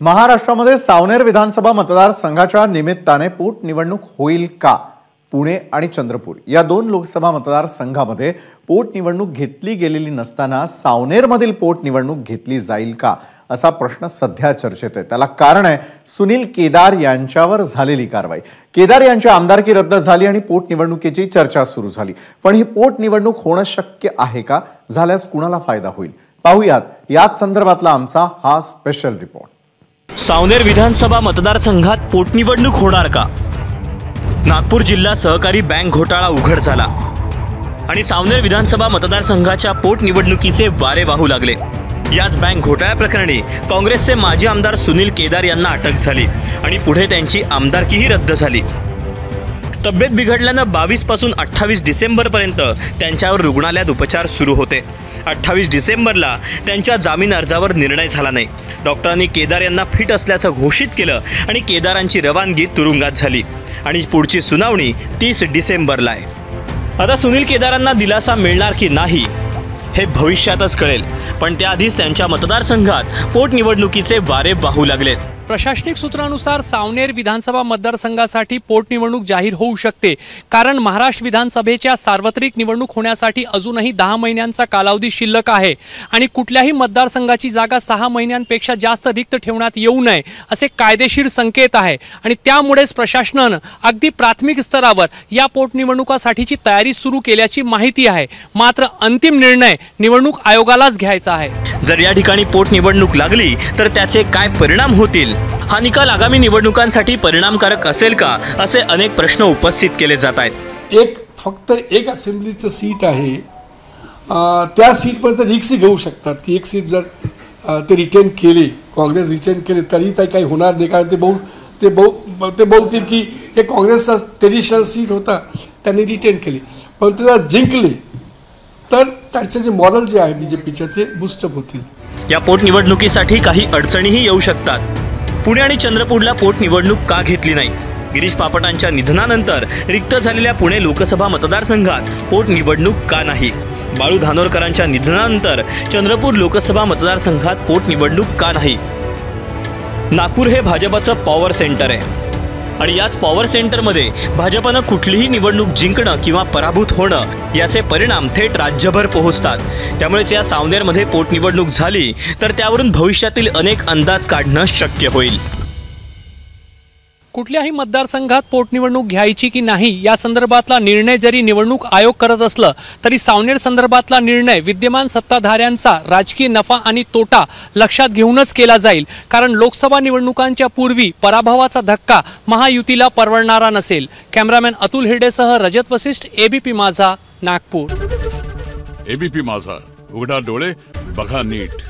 महाराष्ट्रामध्ये सावनेर विधानसभा मतदारसंघाच्या निमित्ताने पोटनिवडणूक होईल का? पुणे आणि चंद्रपूर या दोन लोकसभा मतदारसंघामध्ये पोटनिवडणूक घेतली गेलेली नसताना सावनेरमधील पोटनिवडणूक घेतली जाईल का असा प्रश्न सध्या चर्चेत आहे। त्याला कारण आहे सुनील केदार यांच्यावर झालेली कारवाई। केदार यांची आमदारकी रद्द झाली आणि पोटनिवडणुकीची चर्चा सुरू झाली। पण ही पोटनिवडणूक होणं शक्य आहे का? झाल्यास कुणाला फायदा होईल? पाहूयात याच संदर्भातला आमचा हा स्पेशल रिपोर्ट। सावनेर विधानसभा मतदारसंघात पोटनिवडणूक होणार का? नागपूर जिल्हा सहकारी बँक घोटाळा उघड झाला आणि सावनेर विधानसभा मतदारसंघाच्या पोटनिवडणुकीचे वारे वाहू लागले। याच बँक घोटाळ्या प्रकरणी काँग्रेसचे माजी आमदार सुनील केदार यांना अटक झाली आणि पुढे त्यांची आमदारकीही रद्द झाली। तब्येत बिघडल्याने 22 पासून 28 डिसेंबर पर्यंत त्यांच्यावर रुग्णालयात उपचार सुरू होते। 28 डिसेंबरला त्यांच्या जामीन अर्जावर निर्णय झाला नाही। डॉक्टरांनी केदार यांना फिट असल्याचं घोषित केलं आणि केदारांची रवानगी तुरुंगात झाली आणि पुढची सुनावणी 30 डिसेंबरला आहे। आता सुनील केदारांना दिलासा मिळणार की नाही हे भविष्यातच कळेल, पण त्याआधीच त्यांच्या मतदारसंघात पोटनिवडणुकीचे वारे वाहू लागलेत। प्रशासनिक सूत्रानुसार सावनेर विधानसभा मतदारसंघासाठी पोटनिवडणूक जाहीर होऊ शकते, कारण महाराष्ट्र विधानसभेच्या सार्वत्रिक निवडणूक होण्यासाठी अजूनही 10 महिन्यांचा कालावधी शिल्लक आहे आणि कुठल्याही मतदारसंघाची जागा 6 महिन्यांपेक्षा जास्त रिक्त ठेवण्यात येऊ नये असे कायदेशीर संकेत आहे आणि त्यामुळेच प्रशासनाने अगदी प्राथमिक स्तरावर या पोटनिवडणुकासाठीची तयारी सुरू केल्याची माहिती आहे। मात्र अंतिम निर्णय निवडणूक आयोगालाच घ्यायचा आहे। जर या ठिकाणी पोटनिवडणूक लागली तर त्याचे काय परिणाम होतील? हा निकाल आगामी निवडणुकांसाठी परिणामकारक असेल का, असे अनेक प्रश्न उपस्थित केले जात आहेत। फक्त एक असेंब्लीचं सीट आहे, त्या सीटपर्यंत रिक्स घेऊ शकतात की एक सीट जर ते रिटेन केले, काँग्रेस रिटेन केले तरी काही होणार नाही, कारण ते बोलतील की हे काँग्रेसचा ट्रेडिशनल सीट होता, त्यांनी रिटेन केली। पण जर जिंकले तर त्यांचे जे मॉडेल जे आहे बीजेपीचे ते बूस्टअप होतील। या पोटनिवडणुकीसाठी काही अडचणीही येऊ शकतात। पुणे आणि चंद्रपूरला पोटनिवडणूक का घेतली नाही? गिरीश बापटांच्या निधनानंतर रिक्त झालेल्या पुणे लोकसभा मतदारसंघात पोटनिवडणूक का नाही? बाळू धानोरकरांच्या निधनानंतर चंद्रपूर लोकसभा मतदारसंघात पोटनिवडणूक का नाही? नागपूर हे भाजपचं पॉवर सेंटर आहे आणि याच पॉवर सेंटरमध्ये भाजपनं कुठलीही निवडणूक जिंकणं किंवा पराभूत होणं याचे परिणाम थेट राज्यभर पोहोचतात। त्यामुळेच या सावनेरमध्ये पोटनिवडणूक झाली तर त्यावरून भविष्यातील अनेक अंदाज काढणं शक्य होईल। कुठल्याही मतदारसंघात पोटनिवडणूक घ्यायची की नाही या संदर्भातला निर्णय जरी निवडणूक आयोग करत असलं तरी सावनेर संदर्भातला निर्णय विद्यमान सत्ताधाऱ्यांचा राजकीय नफा आणि तोटा लक्षात घेऊनच केला जाईल, कारण लोकसभा निवडणुकांच्या पूर्वी पराभवाचा धक्का महायुतीला परवडणारा नसेल। कॅमेरामॅन अतुल हिरडेसह रजत वशिष्ठ, एबीपी माझा, नागपूर। एबीपी माझा, उघडा डोळे बघा नीट।